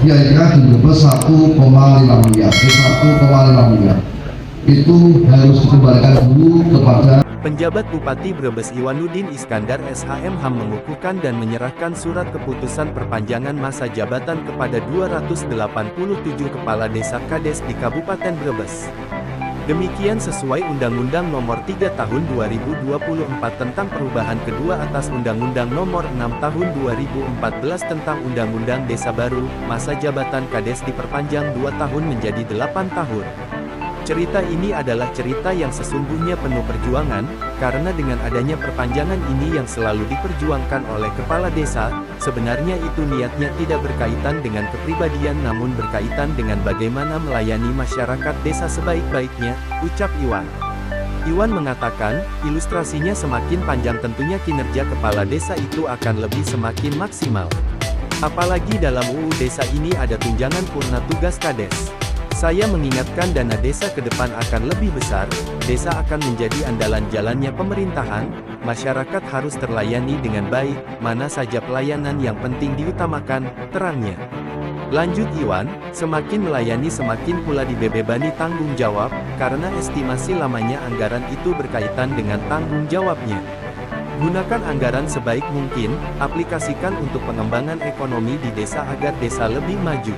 kira-kira di Brebes 1,5 miliar, 1,5 miliar itu harus dikembalikan dulu kepada Penjabat Bupati Brebes Iwanuddin Iskandar SHM mengukuhkan dan menyerahkan surat keputusan perpanjangan masa jabatan kepada 287 kepala desa Kades di Kabupaten Brebes. Demikian sesuai Undang-Undang Nomor 3 Tahun 2024 tentang perubahan kedua atas Undang-Undang Nomor 6 Tahun 2014 tentang Undang-Undang Desa Baru, masa jabatan Kades diperpanjang 2 tahun menjadi 8 tahun. Cerita ini adalah cerita yang sesungguhnya penuh perjuangan, karena dengan adanya perpanjangan ini yang selalu diperjuangkan oleh kepala desa, sebenarnya itu niatnya tidak berkaitan dengan kepribadian namun berkaitan dengan bagaimana melayani masyarakat desa sebaik-baiknya, ucap Iwan. Iwan mengatakan, ilustrasinya semakin panjang tentunya kinerja kepala desa itu akan lebih semakin maksimal. Apalagi dalam UU Desa ini ada tunjangan purna tugas Kades. Saya mengingatkan dana desa ke depan akan lebih besar, desa akan menjadi andalan jalannya pemerintahan, masyarakat harus terlayani dengan baik, mana saja pelayanan yang penting diutamakan, terangnya. Lanjut Iwan, semakin melayani semakin pula dibebani tanggung jawab, karena estimasi lamanya anggaran itu berkaitan dengan tanggung jawabnya. Gunakan anggaran sebaik mungkin, aplikasikan untuk pengembangan ekonomi di desa agar desa lebih maju.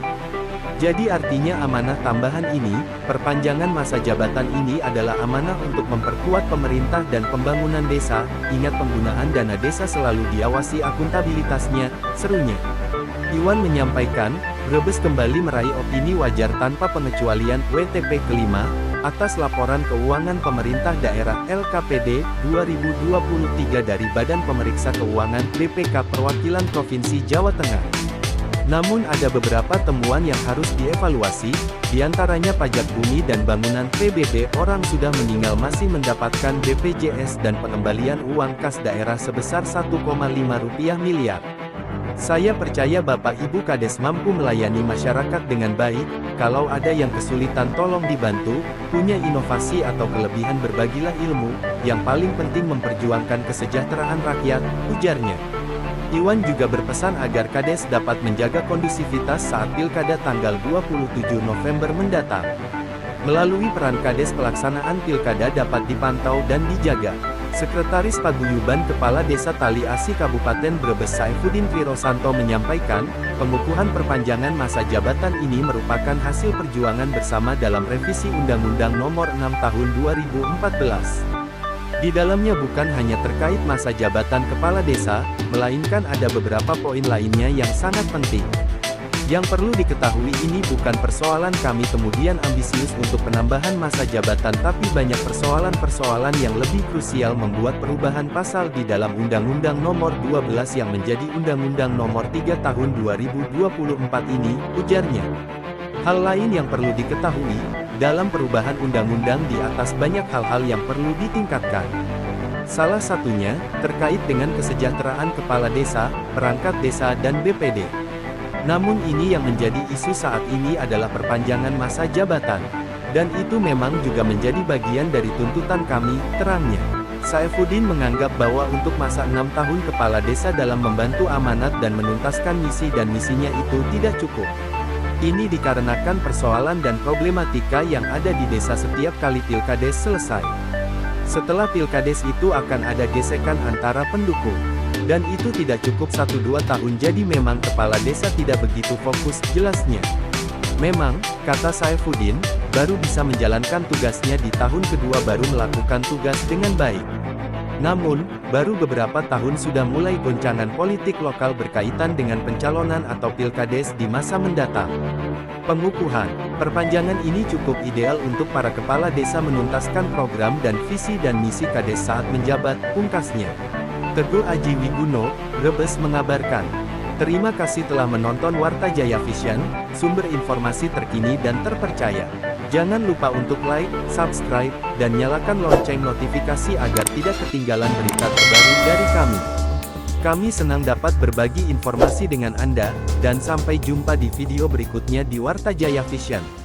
Jadi artinya amanah tambahan ini, perpanjangan masa jabatan ini adalah amanah untuk memperkuat pemerintah dan pembangunan desa, ingat penggunaan dana desa selalu diawasi akuntabilitasnya, serunya. Iwan menyampaikan, Brebes kembali meraih opini wajar tanpa pengecualian WTP kelima, atas laporan keuangan pemerintah daerah LKPD 2023 dari Badan Pemeriksa Keuangan BPK Perwakilan Provinsi Jawa Tengah. Namun ada beberapa temuan yang harus dievaluasi, diantaranya pajak bumi dan bangunan PBB orang sudah meninggal masih mendapatkan BPJS dan pengembalian uang kas daerah sebesar 1,5 miliar. Saya percaya Bapak Ibu Kades mampu melayani masyarakat dengan baik, kalau ada yang kesulitan tolong dibantu, punya inovasi atau kelebihan berbagilah ilmu, yang paling penting memperjuangkan kesejahteraan rakyat, ujarnya. Iwan juga berpesan agar Kades dapat menjaga kondusivitas saat Pilkada tanggal 27 November mendatang. Melalui peran Kades pelaksanaan Pilkada dapat dipantau dan dijaga. Sekretaris Paguyuban Kepala Desa Tali Asi Kabupaten Brebes Saifuddin Virosanto menyampaikan, pengukuhan perpanjangan masa jabatan ini merupakan hasil perjuangan bersama dalam revisi Undang-Undang Nomor 6 Tahun 2014. Di dalamnya bukan hanya terkait masa jabatan kepala desa, melainkan ada beberapa poin lainnya yang sangat penting. Yang perlu diketahui ini bukan persoalan kami kemudian ambisius untuk penambahan masa jabatan tapi banyak persoalan-persoalan yang lebih krusial membuat perubahan pasal di dalam Undang-Undang Nomor 12 yang menjadi Undang-Undang Nomor 3 Tahun 2024 ini, ujarnya. Hal lain yang perlu diketahui, dalam perubahan undang-undang di atas banyak hal-hal yang perlu ditingkatkan. Salah satunya, terkait dengan kesejahteraan kepala desa, perangkat desa dan BPD. Namun ini yang menjadi isu saat ini adalah perpanjangan masa jabatan. Dan itu memang juga menjadi bagian dari tuntutan kami, terangnya. Saifuddin menganggap bahwa untuk masa 6 tahun kepala desa dalam membantu amanat dan menuntaskan misi dan misinya itu tidak cukup. Ini dikarenakan persoalan dan problematika yang ada di desa setiap kali Pilkades selesai. Setelah Pilkades itu akan ada gesekan antara pendukung. Dan itu tidak cukup 1-2 tahun jadi memang kepala desa tidak begitu fokus, jelasnya. Memang, kata Saifuddin, baru bisa menjalankan tugasnya di tahun kedua baru melakukan tugas dengan baik. Namun, baru beberapa tahun sudah mulai goncangan politik lokal berkaitan dengan pencalonan atau Pilkades di masa mendatang. Pengukuhan, perpanjangan ini cukup ideal untuk para kepala desa menuntaskan program dan visi dan misi Kades saat menjabat, pungkasnya. Teguh Aji Wiguno, Brebes mengabarkan. Terima kasih telah menonton Warta Jaya Vision, sumber informasi terkini dan terpercaya. Jangan lupa untuk like, subscribe, dan nyalakan lonceng notifikasi agar tidak ketinggalan berita terbaru dari kami. Kami senang dapat berbagi informasi dengan Anda, dan sampai jumpa di video berikutnya di Warta Jaya Vision.